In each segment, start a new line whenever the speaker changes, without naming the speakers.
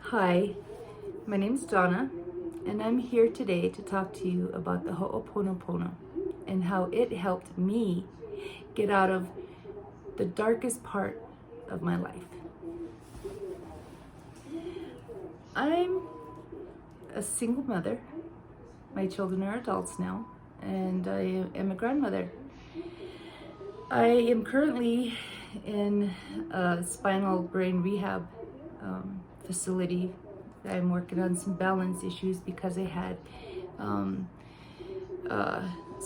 Hi, my name's Donna, and I'm here today to talk to you about the Ho'oponopono and how it helped me get out of the darkest part of my life. I'm a single mother. My children are adults now, and I am a grandmother. I am currently in a spinal brain rehab facility. I'm working on some balance issues because I had some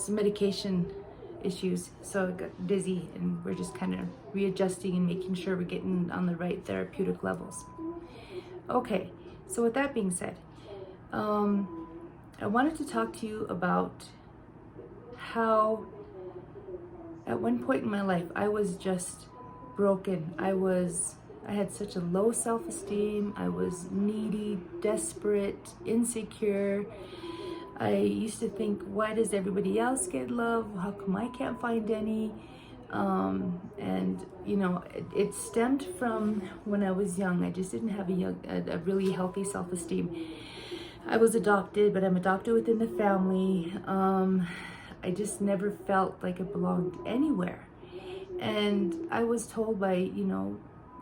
medication issues, so I got dizzy, and we're just kind of readjusting and making sure we're getting on the right therapeutic levels. Okay, so with that being said, I wanted to talk to you about how at one point in my life I was just broken. I had such a low self-esteem. I was needy, desperate, insecure. I used to think, why does everybody else get love? How come I can't find any? And it stemmed from when I was young. I just didn't have a really healthy self-esteem. I was adopted, but I'm adopted within the family. I just never felt like I belonged anywhere. And I was told by,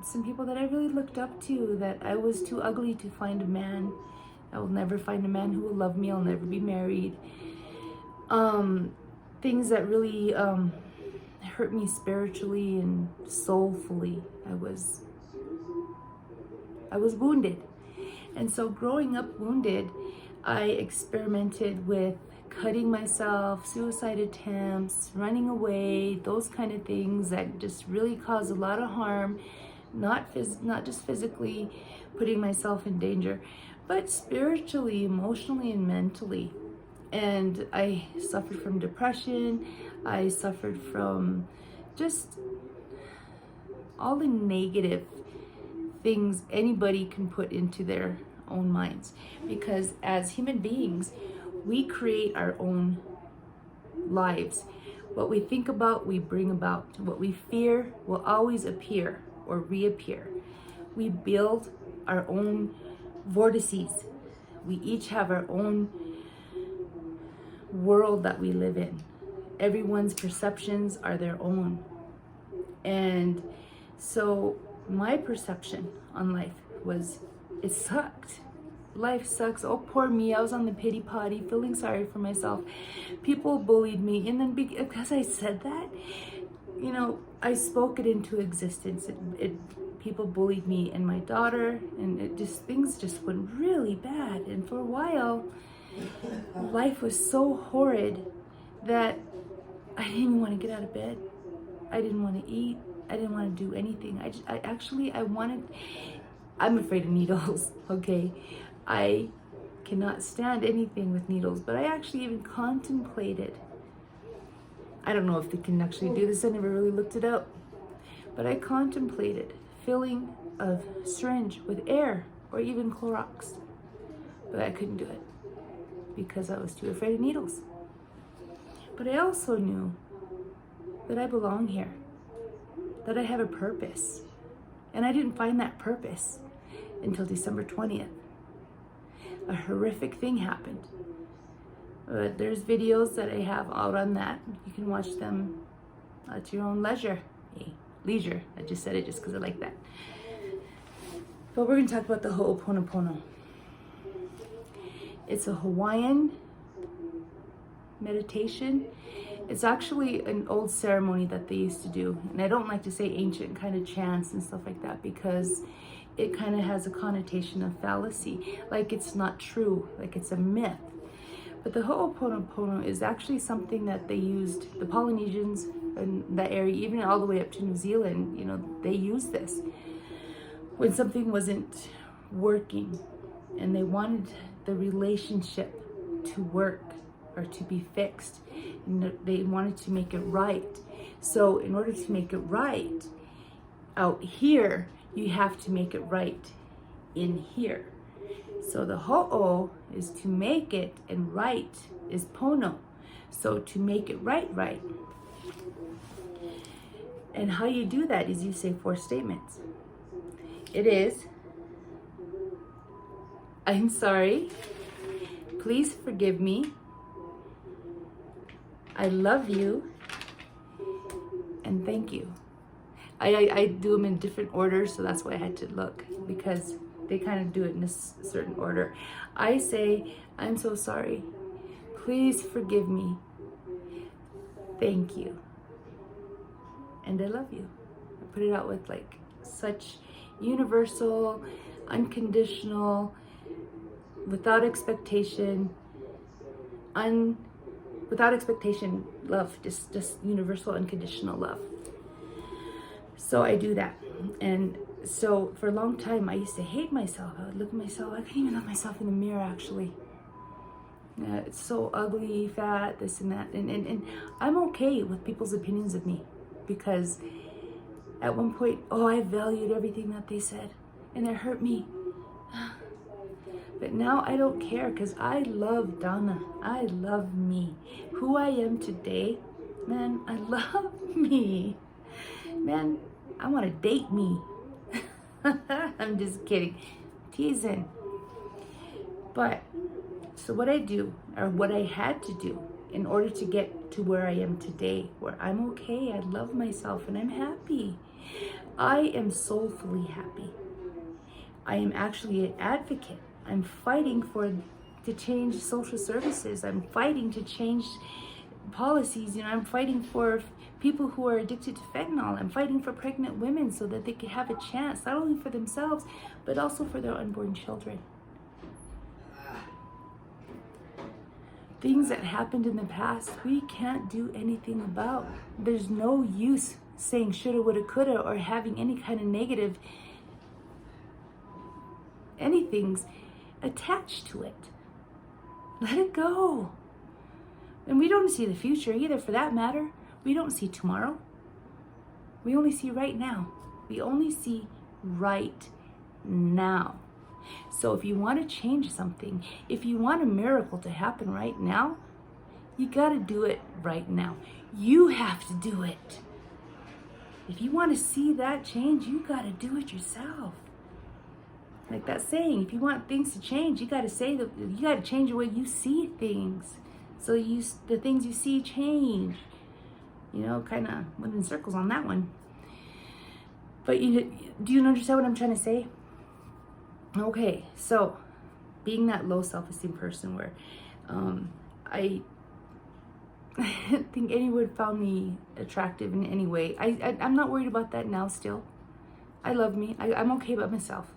some people that I really looked up to that I was too ugly to find a man. I will never find a man who will love me. I'll never be married. Things that really hurt me spiritually and soulfully. I was wounded. And so growing up wounded, I experimented with cutting myself, suicide attempts, running away, those kind of things that just really caused a lot of harm, not just physically putting myself in danger, but spiritually, emotionally, and mentally. And I suffered from depression. I suffered from just all the negative things anybody can put into their own minds, because as human beings we create our own lives. What we think about, we bring about. What we fear will always appear or reappear. We build our own vortices. We each have our own world that we live in. Everyone's perceptions are their own. And so my perception on life was, it sucked. Life sucks. Oh, poor me. I was on the pity potty, feeling sorry for myself. People bullied me. And then because I said that, I spoke it into existence. People bullied me and my daughter, and things just went really bad. And for a while, life was so horrid that I didn't even want to get out of bed. I didn't want to eat. I didn't want to do anything. I'm afraid of needles, okay? I cannot stand anything with needles, but I actually even contemplated. I don't know if they can actually do this. I never really looked it up. But I contemplated filling a syringe with air or even Clorox. But I couldn't do it because I was too afraid of needles. But I also knew that I belong here, that I have a purpose. And I didn't find that purpose until December 20th. A horrific thing happened. But there's videos that I have out on that. You can watch them at your own leisure. Hey, leisure. I just said it just because I like that. But we're going to talk about the Ho'oponopono. It's a Hawaiian meditation. It's actually an old ceremony that they used to do. And I don't like to say ancient kind of chants and stuff like that, because it kind of has a connotation of fallacy, like it's not true, like it's a myth. But the Ho'oponopono is actually something that they used, the Polynesians in that area, even all the way up to New Zealand, they used this when something wasn't working and they wanted the relationship to work or to be fixed. They wanted to make it right. So in order to make it right out here, you have to make it right in here. So the ho'o is to make it, and right is pono. So to make it right. And how you do that is you say 4 statements. It is, I'm sorry. Please forgive me. I love you. And thank you. I do them in different orders, so that's why I had to look, because they kind of do it in a certain order. I say, I'm so sorry. Please forgive me. Thank you. And I love you. I put it out with like such universal, unconditional, without expectation, without expectation love, just universal, unconditional love. So I do that. And so for a long time, I used to hate myself. I would look at myself. I couldn't even look myself in the mirror, actually. It's so ugly, fat, this and that. And I'm okay with people's opinions of me, because at one point, I valued everything that they said, and it hurt me. But now I don't care, because I love Donna. I love me. Who I am today, man, I love me. Man, I want to date me. I'm just kidding. Teasing. But, so what I do, or what I had to do in order to get to where I am today, where I'm okay, I love myself, and I'm happy. I am soulfully happy. I am actually an advocate. I'm fighting to change social services. I'm fighting to change policies. I'm fighting for people who are addicted to fentanyl. I'm fighting for pregnant women so that they could have a chance, not only for themselves, but also for their unborn children. Things that happened in the past, we can't do anything about. There's no use saying shoulda, woulda, coulda, or having any kind of negative anything's attached to it. Let it go. And we don't see the future either, for that matter. We don't see tomorrow. We only see right now. We only see right now. So if you want to change something, if you want a miracle to happen right now, you got to do it right now. You have to do it. If you want to see that change, you got to do it yourself. Like that saying, if you want things to change, you got to change the way you see things. So the things you see change. Kind of went in circles on that one. But do you understand what I'm trying to say? Okay, so being that low self-esteem person where I think anyone found me attractive in any way, I'm not worried about that now still. I love me. I'm okay by myself.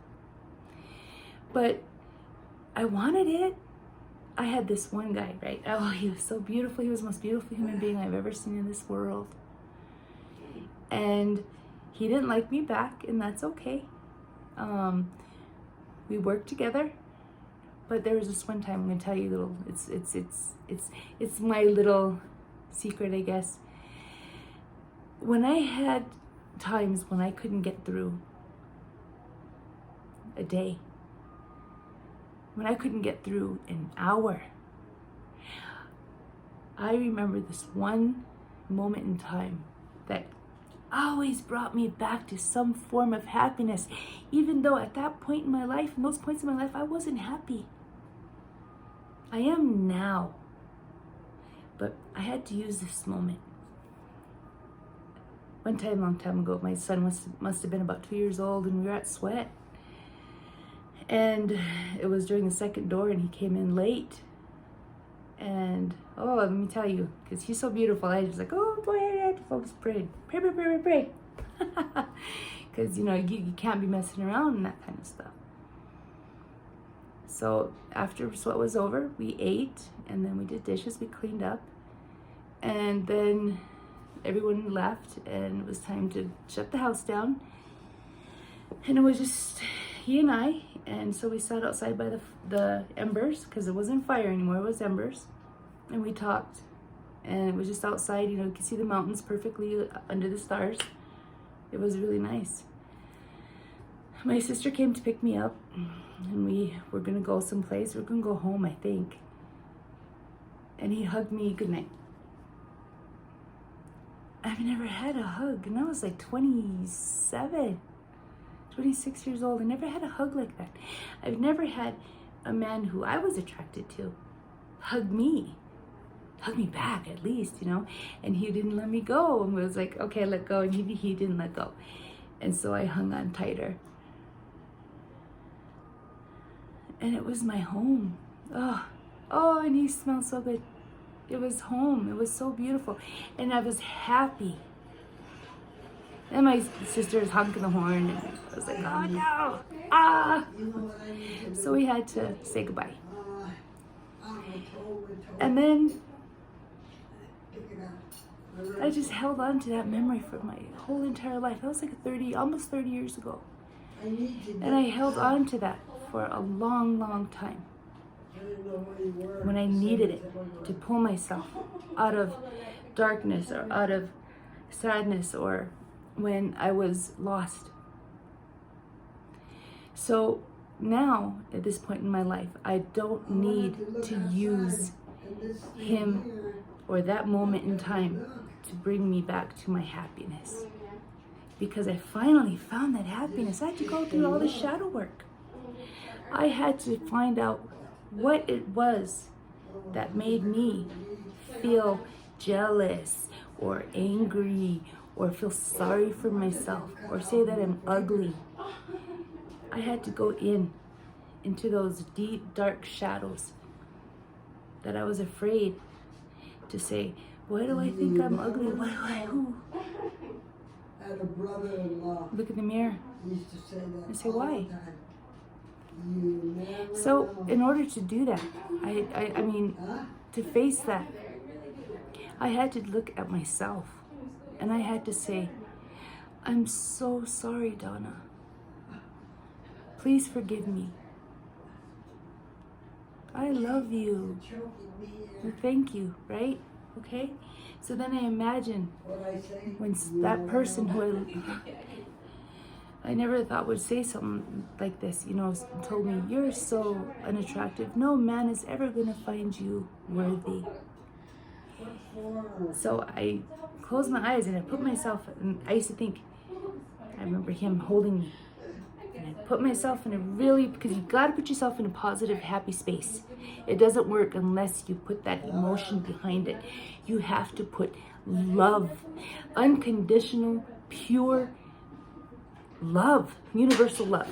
But I wanted it. I had this one guy, right? Oh, he was so beautiful. He was the most beautiful human being I've ever seen in this world. And he didn't like me back, and that's okay. We worked together, but there was this one time, I'm gonna tell you it's my little secret, I guess. When I had times when I couldn't get through a day, when I couldn't get through an hour, I remember this one moment in time that always brought me back to some form of happiness, even though at that point in my life, in those points in my life, I wasn't happy. I am now, but I had to use this moment. One time, long time ago, my son must have been about 2 years old, and we were at Sweat. And it was during the second door, and he came in late. And, let me tell you, because he's so beautiful, I was like, go ahead, folks, pray. Because, you can't be messing around and that kind of stuff. So after Sweat was over, we ate, and then we did dishes, we cleaned up. And then everyone left, and it was time to shut the house down. And it was just he and I, and so we sat outside by the embers, because it wasn't fire anymore, it was embers, and we talked. And it was just outside, you could see the mountains perfectly under the stars. It was really nice. My sister came to pick me up, and we were gonna go someplace. We're gonna go home, I think. And he hugged me goodnight. I've never had a hug, and I was like 26 years old. I never had a hug like that. I've never had a man who I was attracted to hug me back at least, you know, and he didn't let me go, and was like, okay, let go, and he didn't let go, and so I hung on tighter, and it was my home. Oh, and he smelled so good. It was home. It was so beautiful, and I was happy. And my sister's honking the horn, and I was like, oh no, So we had to say goodbye. And then I just held on to that memory for my whole entire life. That was like almost 30 years ago. And I held on to that for a long, long time. When I needed it to pull myself out of darkness or out of sadness, or when I was lost. So now, at this point in my life, I don't need to use him or that moment in time to bring me back to my happiness. Because I finally found that happiness. I had to go through all the shadow work. I had to find out what it was that made me feel jealous or angry or feel sorry for myself or say that I'm ugly. I had to go into those deep, dark shadows that I was afraid to say, why do I think I'm ugly? Who? Look in the mirror and say, why? So in order to do that, I mean, to face that, I had to look at myself, and I had to say, I'm so sorry, Donna. Please forgive me. I love you. Thank you, right? Okay? So then I imagine when that person who I never thought would say something like this, you know, told me, you're so unattractive. No man is ever going to find you worthy. So I closed my eyes and I put myself, and I used to think, I remember him holding me. And I put myself in a really, because you got to put yourself in a positive, happy space. It doesn't work unless you put that emotion behind it. You have to put love, unconditional, pure love, universal love.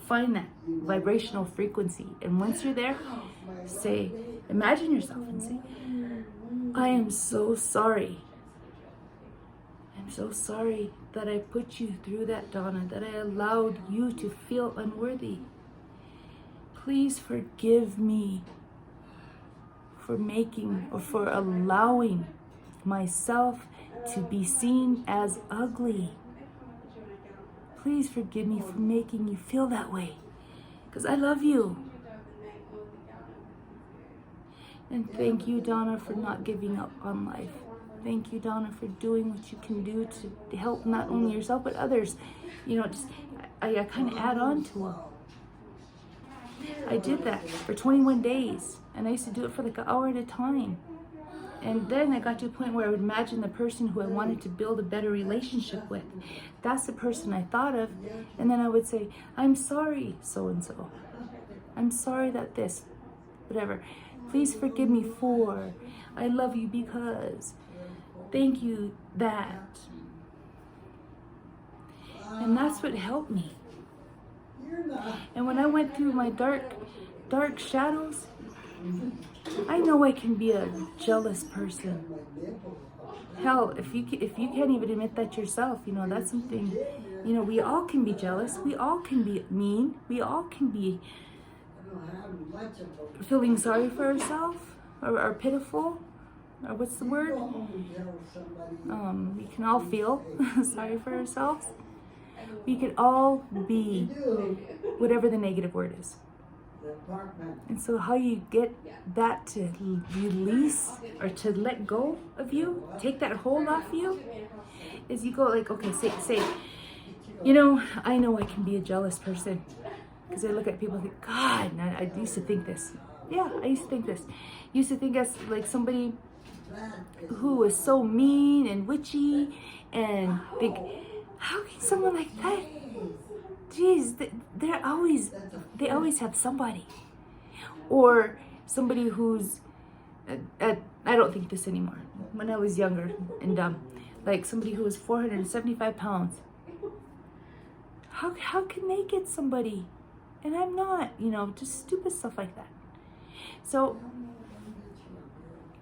Find that vibrational frequency. And once you're there, say, imagine yourself and say, I am so sorry. I'm so sorry that I put you through that, Donna, that I allowed you to feel unworthy. Please forgive me for for allowing myself to be seen as ugly. Please forgive me for making you feel that way, because I love you. And thank you, Donna, for not giving up on life. Thank you, Donna, for doing what you can do to help not only yourself, but others. You know, just I kind of add on to her. I did that for 21 days, and I used to do it for like an hour at a time. And then I got to a point where I would imagine the person who I wanted to build a better relationship with. That's the person I thought of. And then I would say, I'm sorry, so-and-so. I'm sorry that this, whatever. Please forgive me for. I love you because. Thank you that. And that's what helped me. And when I went through my dark shadows, I know I can be a jealous person. Hell, if you can't even admit that yourself, you know, that's something, you know, we all can be jealous. We all can be mean. We all can be feeling sorry for ourselves or pitiful. Or what's the word? We can all feel sorry for ourselves. We can all be whatever the negative word is. And so how you get that to release or to let go of you, take that hold off you, is you go like, okay, say, you know I can be a jealous person. Because I look at people and think, God, I used to think this. Yeah, I used to think this. Used to think as like somebody who was so mean and witchy, and think, how can someone like that geez, they always have somebody. Or somebody who's, I don't think this anymore. When I was younger and dumb, like somebody who was 475 pounds. How can they get somebody? And I'm not, just stupid stuff like that. So,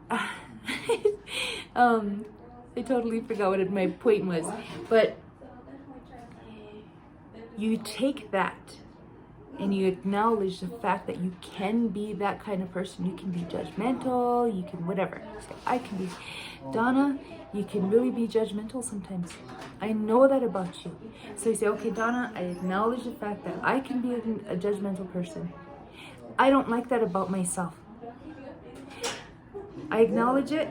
I totally forgot what my point was. But you take that and you acknowledge the fact that you can be that kind of person. You can be judgmental, you can whatever. So I can be, Donna, you can really be judgmental sometimes. I know that about you. So you say, okay, Donna, I acknowledge the fact that I can be a judgmental person. I don't like that about myself. I acknowledge it,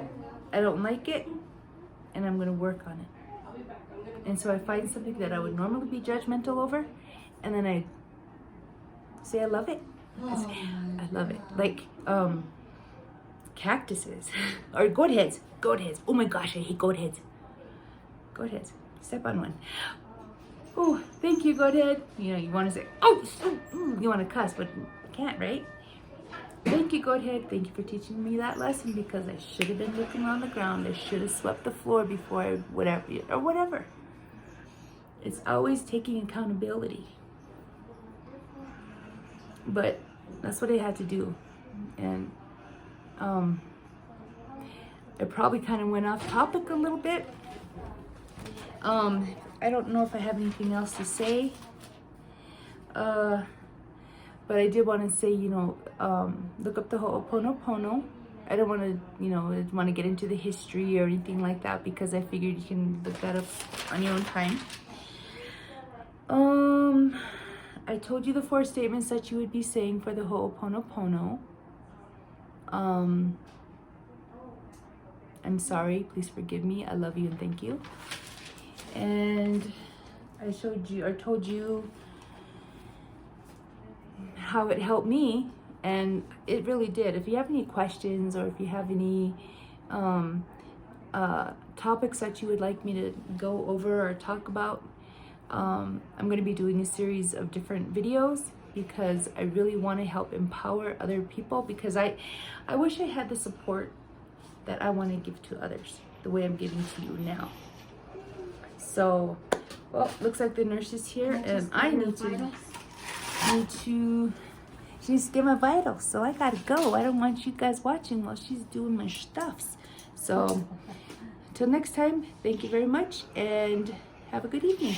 I don't like it, and I'm going to work on it. And so I find something that I would normally be judgmental over, and then I say I love it. I love it. Like cactuses or goat heads. Oh my gosh, I hate goat heads. Goat heads. Step on one. Oh, thank you, goat head. You want to say, you want to cuss, but you can't, right? Thank you, goat head. Thank you for teaching me that lesson, because I should have been looking on the ground. I should have swept the floor before I whatever. It's always taking accountability. But that's what I had to do. And I probably kind of went off topic a little bit. I don't know if I have anything else to say. But I did want to say, look up the Ho'oponopono. I don't want to, get into the history or anything like that, because I figured you can look that up on your own time. I told you the 4 statements that you would be saying for the Ho'oponopono. I'm sorry, please forgive me. I love you and thank you. And I told you how it helped me, and it really did. If you have any questions, or if you have any topics that you would like me to go over or talk about, I'm going to be doing a series of different videos, because I really want to help empower other people, because I wish I had the support that I want to give to others the way I'm giving to you now. So, well, looks like the nurse is here, and I need to she needs to get my vitals, so I gotta go. I don't want you guys watching while she's doing my stuffs. So, until next time, thank you very much, and have a good evening.